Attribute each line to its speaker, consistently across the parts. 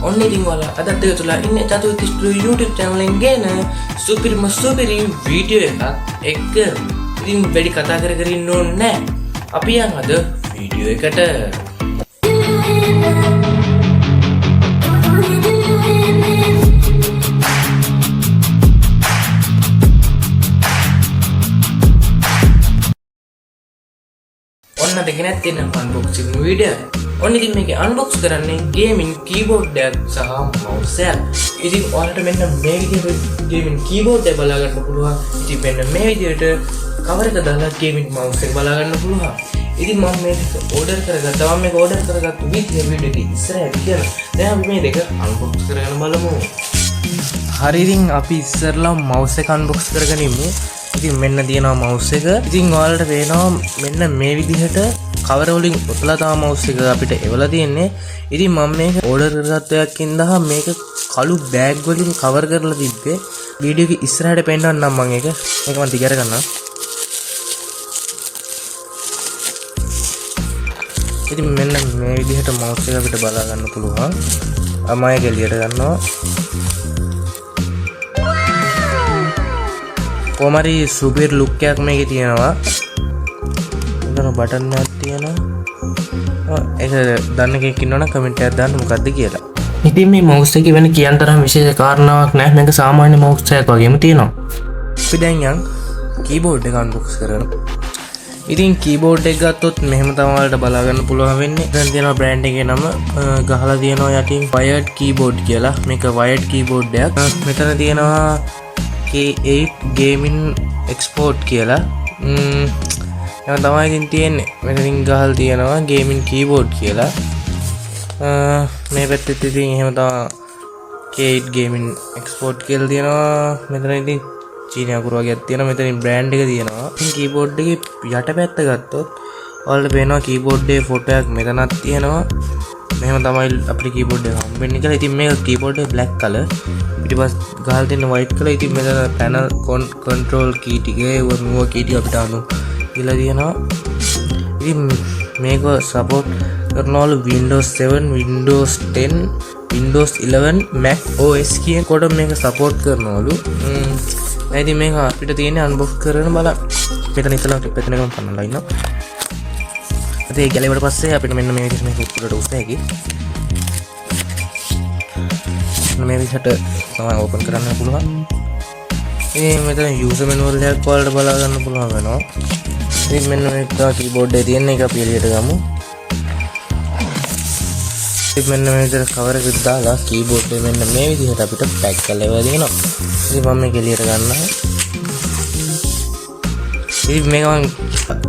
Speaker 1: ඔන්න ඉතින් ඔයාලා අදත් එක තුලා ඉන්නේ චතුර්ථ ස්ටුඩියෝ YouTube channel එකෙන් ගේන සුපිරි වීඩියෝ එකක් එක්ක. ඉතින් වැඩි කතා කර ඉන්න ඕනේ නැහැ. අපි යන් අද වීඩියෝ එකට. ඔන්න දෙක නැත්නම් අන්බොක්සින් වීඩියෝ. ඔන්න ඉතින් මේක අන්බොක්ස් කරන්නේ ගේමින් කීබෝඩ් එකක් සහ මවුස් එකක්. ඉතින් ඔයාලට මෙන්න මේ විදිහට ගේමින් කීබෝඩ් එක බලා ගන්න පුළුවන්. ඉතින් මෙන්න මේ විදිහට කවර් එක දාලා ගේමින් මවුස් එක බලා ගන්න පුළුවන්. ඉතින් මම මේක ඕඩර් කරගත්තා. මම මේක ඕඩර් කරගත්තු විදිහ වීඩියෝ එක ඉස්සරහට කියලා. දැන් අපි මේ දෙක අන්බොක්ස් කරගෙන බලමු. හරි ඉතින් අපි ඉස්සරලා මවුස් එක අන්බොක්ස් කරගෙන ඉමු. ඉතින් මෙන්න තියෙනවා මවුස් එක. ඉතින් ඔයාලට පේනවා මෙන්න මේ විදිහට කවර වලින් ඔතලා තමයි මවුස් එක අපිට එවලා තියෙන්නේ. ඉතින් මම මේක ඕඩර් කරගත්ත එකක් ඉඳලා මේක කළු බෑග් වලින් කවර් කරලා තිබ්බේ. වීඩියෝ එක ඉස්සරහට පෙන්නන්නම් මම මේක මම දිගට ගන්නවා. ඉතින් මෙන්න මේ විදිහට මවුස් එක අපිට බලා ගන්න පුළුවන්. අමයි එළියට ගන්නවා. කොමාරි සුපිර් ලුක් එකක් මේකේ තියෙනවා. මෙතන බටන් එකක් තියෙනවා. ඒක දන්න කෙනෙක් ඉන්නවනම් කමෙන්ට් එකක් දාන්න මොකද්ද කියලා. ඉතින් මේ මවුස් එකේ වෙන කියන්න තරම් විශේෂ කාරණාවක් නැහැ. මේක සාමාන්‍ය මවුස් එකක් වගේම තියෙනවා. අපි දැන් යන් කීබෝඩ් එක අන්බොක්ස් කරමු. ඉතින් කීබෝඩ් එක ගත්තොත් මෙහෙම තමයි ඔයාලට බලා ගන්න පුළුවන් වෙන්නේ. දැන් තියෙනවා බ්‍රෑන්ඩ් එකේ නම ගහලා තියෙනවා යටින් wired keyboard කියලා. මේක wired keyboard එකක්. මෙතන තියෙනවා K8 gaming export කියලා. එහෙනම් තමයි ඉතින් තියෙන්නේ. මෙතනින් ගහලා තියෙනවා gaming keyboard කියලා. මේ පැත්තෙත් ඉතින් එහෙම තමයි K8 gaming export කියලා තියෙනවා. මෙතන ඉතින් චීන අකුරු වගේක් තියෙනවා. මෙතනින් බ්‍රෑන්ඩ් එක තියෙනවා. ඉතින් keyboard එකේ යටපැත්ත ගත්තොත් ඔයාලට පේනවා keyboard එකේ ෆොටෝ එකක් මෙතනක් තියෙනවා. මෙහෙම තමයි අපිට keyboard එක හම්බෙන්නේ කියලා. ඉතින් මේක keyboard එක black color. පිටිපස්ස ගහලා තියෙන white color. ඉතින් මෙතන panel control key ටිකේ මූව key ටික අපිට අනු කියලා තියෙනවා. ඉතින් මේක support කරනවලු Windows 7, Windows 10, Windows 11, Mac OS කියන කොට මේක support කරනවලු. ඉතින් මේක අපිට තියෙන්නේ unbox කරගෙන බලන්න. මෙතන ඉතලා මෙතන එකම පන්නලා ඉන්නවා. ඒ ගැලේවට පස්සේ අපිට මෙන්න මේ විදිහට මේක උඩට උස්ස හැකි. මේ විදිහට තමයි ඕපන් කරන්න පුළුවන්. මෙතන user manual එකක් ඔයාලට බලා ගන්න පුළුවන් වෙනවා. ඉතින් මෙන්න මේක keyboard එකේ තියෙන එක අපි එළියට ගමු. ඉතින් මෙන්න මේ විදිහට cover එකක් දාලා keyboard එක මෙන්න මේ විදිහට අපිට pack කරලා ඉවර දෙනවා. ඉතින් මම මේක එළියට ගන්නවා. ඉතින් මේක මම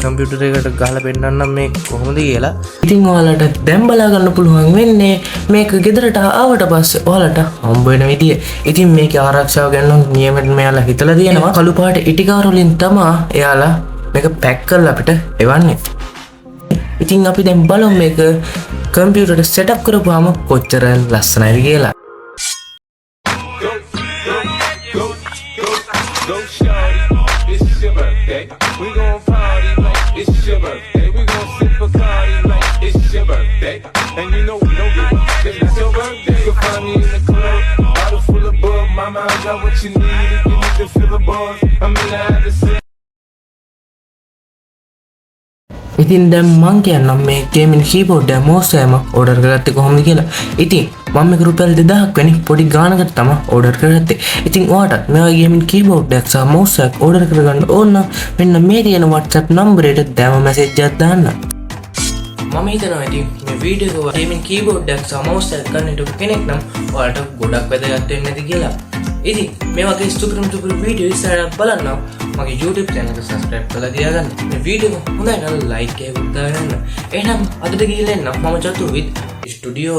Speaker 1: කම්පියුටර් එකට ගහලා පෙන්නන්නම් මේ කොහොමද කියලා. ඉතින් ඔයාලට දැන් බලා ගන්න පුළුවන් වෙන්නේ මේක ගෙදරට ආවට පස්සේ ඔයාලට හම්බ වෙන විදිය. ඉතින් මේකේ ආරක්ෂාව ගැන නියමෙට මෙයාලා හිතලා තියෙනවා. කළු පාට ඉටි කවර වලින් තමයි එයාලා මේක පැක් කරලා අපිට එවන්නේ. ඉතින් අපි දැන් බලමු මේක කම්පියුටරට සෙටප් කරපුවාම කොච්චර ලස්සනයිද කියලා.
Speaker 2: We gon' party like it's your birthday. We gon' sip Bacardi like it's your birthday. And you know we don't give up if it's your birthday. You'll find me in the club, bottle full of bug. Mama, I got what you need if you need to feel the buzz. I'm in the habit.
Speaker 1: ඉතින් දැන් මං කියන්නම් මේ gaming keyboard එක mouse එකම order කරගත්තේ කොහොමද කියලා. ඉතින් මම මේක රුපියල් 2000ක් වෙනි පොඩි ගානකට තමයි ඕඩර් කරගත්තේ. ඉතින් ඔයාලට මේ වගේ ගේමින් කීබෝඩ් එකක් සහ mouse එකක් ඕඩර් කරගන්න ඕන නම් මෙන්න මේ තියෙන WhatsApp නම්බරයට දැම මැසේජ් එකක් දාන්න. මම හිතනවා ඉතින් මේ වීඩියෝ එක ගේමින් කීබෝඩ් එකක් සහ mouse එකක් ගන්න හිටපු කෙනෙක් නම් ඔයාලට ගොඩක් වැදගත් වෙන්නේ නැති කියලා. ඉතින් මේ වගේ සුපිරි වීඩියෝ ඉස්සරහට බලන්න මගේ YouTube channel එක subscribe කරලා තියාගන්න. මේ වීඩියෝ හොඳයි නම් like එකක් දාන්න. එහෙනම් අදට ගිහින් එන්න මම චතු with studio